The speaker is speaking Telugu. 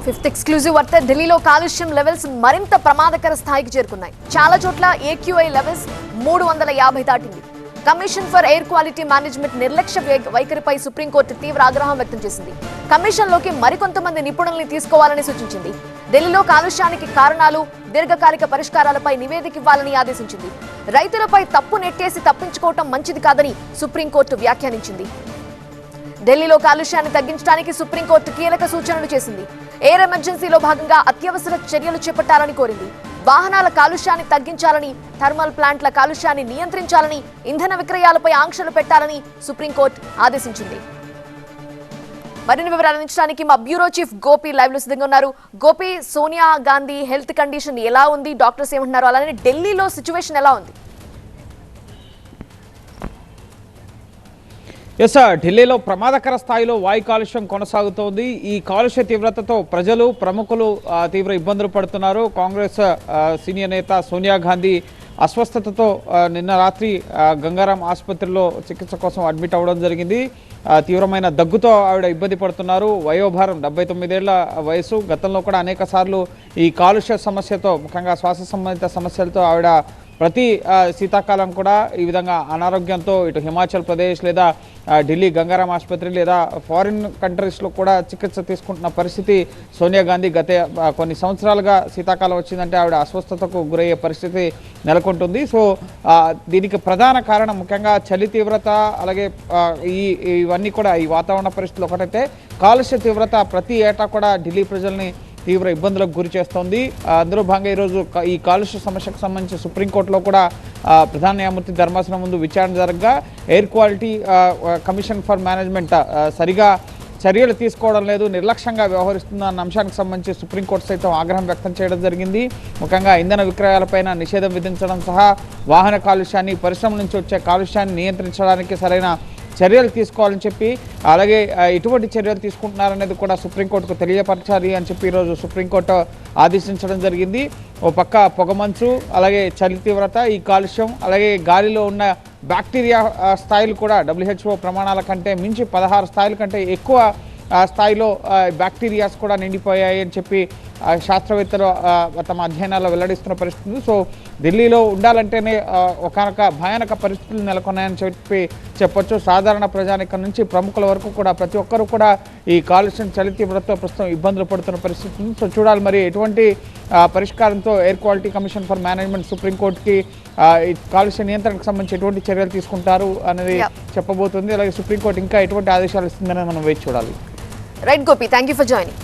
ఫిఫ్త్ ఎక్స్క్లూజివ్ వార్త ఢిల్లీలో కాలుష్యం లెవెల్స్ మరింత ప్రమాదకర స్థాయికి చేరుకున్నాయి. చాలా చోట్ల AQI లెవెల్స్ 350 దాటింది. Commission for air quality management నిర్లక్ష్య వైఖరిపై సుప్రీంకోర్టు తీవ్ర ఆగ్రహం వ్యక్తం చేసింది. కమిషన్లోకి మరికొంతమంది నిపుణుల్ని తీసుకోవాలని సూచించింది. ఢిల్లీలో కాలుష్యానికి కారణాలు, దీర్ఘకాలిక పరిష్కారాలపై నివేదిక ఇవ్వాలని ఆదేశించింది. రైతులపై తప్పు నెట్టేసి తప్పించుకోవటం మంచిది కాదని సుప్రీంకోర్టు వ్యాఖ్యానించింది. ఢిల్లీలో కాలుష్యాన్ని తగ్గించడానికి సుప్రీంకోర్టు కీలక సూచనలు చేసింది. ఎయిర్ ఎమర్జెన్సీలో భాగంగా అత్యవసర చర్యలు చేపట్టాలని కోరింది. వాహనాల కాలుష్యాన్ని తగ్గించాలని, థర్మల్ ప్లాంట్ల కాలుష్యాన్ని నియంత్రించాలని, ఇంధన విక్రయాలపై ఆంక్షలు పెట్టాలని సుప్రీంకోర్టు ఆదేశించింది. మరిన్ని వివరాలు అందించడానికి మా బ్యూరో చీఫ్ గోపి లైవ్ లో సిద్ధంగా ఉన్నారు. గోపి, సోనియా గాంధీ హెల్త్ కండిషన్ ఎలా ఉంది, డాక్టర్స్ ఏమంటున్నారు, అలానే ఢిల్లీలో సిచ్యువేషన్ ఎలా ఉంది? ఢిల్లీలో ప్రమాదకర స్థాయిలో వాయు కాలుష్యం కొనసాగుతోంది. ఈ కాలుష్య తీవ్రతతో ప్రజలు, ప్రముఖులు తీవ్ర ఇబ్బందులు పడుతున్నారు. కాంగ్రెస్ సీనియర్ నేత సోనియా గాంధీ అస్వస్థతతో నిన్న రాత్రి గంగారాం ఆసుపత్రిలో చికిత్స కోసం అడ్మిట్ అవ్వడం జరిగింది. తీవ్రమైన దగ్గుతో ఆవిడ ఇబ్బంది పడుతున్నారు. వయోభారం 79 ఏళ్ల వయసు. గతంలో కూడా అనేక సార్లు ఈ కాలుష్య సమస్యతో, ముఖ్యంగా శ్వాస సంబంధిత సమస్యలతో ఆవిడ ప్రతి శీతాకాలం కూడా ఈ విధంగా అనారోగ్యంతో ఇటు హిమాచల్ ప్రదేశ్ లేదా ఢిల్లీ గంగారాం ఆసుపత్రి లేదా ఫారిన్ కంట్రీస్లో కూడా చికిత్స తీసుకుంటున్న పరిస్థితి సోనియా గాంధీ గత కొన్ని సంవత్సరాలుగా శీతాకాలం వచ్చిందంటే ఆవిడ అస్వస్థతకు గురయ్యే పరిస్థితి నెలకొంటుంది. సో దీనికి ప్రధాన కారణం ముఖ్యంగా చలి తీవ్రత, అలాగే ఇవన్నీ కూడా ఈ వాతావరణ పరిస్థితులు ఒకటైతే కాలుష్య తీవ్రత ప్రతి ఏటా కూడా ఢిల్లీ ప్రజల్ని తీవ్ర ఇబ్బందులకు గురి చేస్తోంది. అందులో భాగంగా ఈరోజు ఈ కాలుష్య సమస్యకు సంబంధించి సుప్రీంకోర్టులో కూడా ప్రధాన న్యాయమూర్తి ధర్మాసనం ముందు విచారణ జరగగా air quality commission for management సరిగా చర్యలు తీసుకోవడం లేదు, నిర్లక్ష్యంగా వ్యవహరిస్తున్న అన్న అంశానికి సంబంధించి సుప్రీంకోర్టు సైతం ఆగ్రహం వ్యక్తం చేయడం జరిగింది. ముఖ్యంగా ఇంధన విక్రయాలపైన నిషేధం విధించడం సహా వాహన కాలుష్యాన్ని, పరిశ్రమల నుంచి వచ్చే కాలుష్యాన్ని నియంత్రించడానికి సరైన చర్యలు తీసుకోవాలని చెప్పి, అలాగే ఎటువంటి చర్యలు తీసుకుంటున్నారనేది కూడా సుప్రీంకోర్టుకు తెలియపరచాలి అని చెప్పి ఈరోజు సుప్రీంకోర్టు ఆదేశించడం జరిగింది. ఓ పక్క పొగమంచు, అలాగే చలి తీవ్రత, ఈ కాలుష్యం, అలాగే గాలిలో ఉన్న బ్యాక్టీరియా స్థాయిలు కూడా WHO ప్రమాణాల కంటే మించి 16 స్థాయిల కంటే ఎక్కువ స్థాయిలో బ్యాక్టీరియాస్ కూడా నిండిపోయాయి అని చెప్పి శాస్త్రవేత్తలు తమ అధ్యయనాల్లో వెల్లడిస్తున్న పరిస్థితి. సో ఢిల్లీలో ఉండాలంటేనే ఒకనొక భయానక పరిస్థితులు నెలకొన్నాయని చెప్పొచ్చు. సాధారణ ప్రజానికం నుంచి ప్రముఖుల వరకు కూడా ప్రతి ఒక్కరూ కూడా ఈ కాలుష్యం, చలి తీవ్రతతో ప్రస్తుతం ఇబ్బందులు పడుతున్న పరిస్థితి. సో చూడాలి మరి ఎటువంటి పరిష్కారంతో air quality commission for management సుప్రీంకోర్టుకి ఈ కాలుష్య నియంత్రణకు సంబంధించి ఎటువంటి చర్యలు తీసుకుంటారు అనేది చెప్పబోతుంది. అలాగే సుప్రీంకోర్టు ఇంకా ఎటువంటి ఆదేశాలు ఇస్తుందనేది మనం వేచి చూడాలి. Right Gopi, thank you for joining.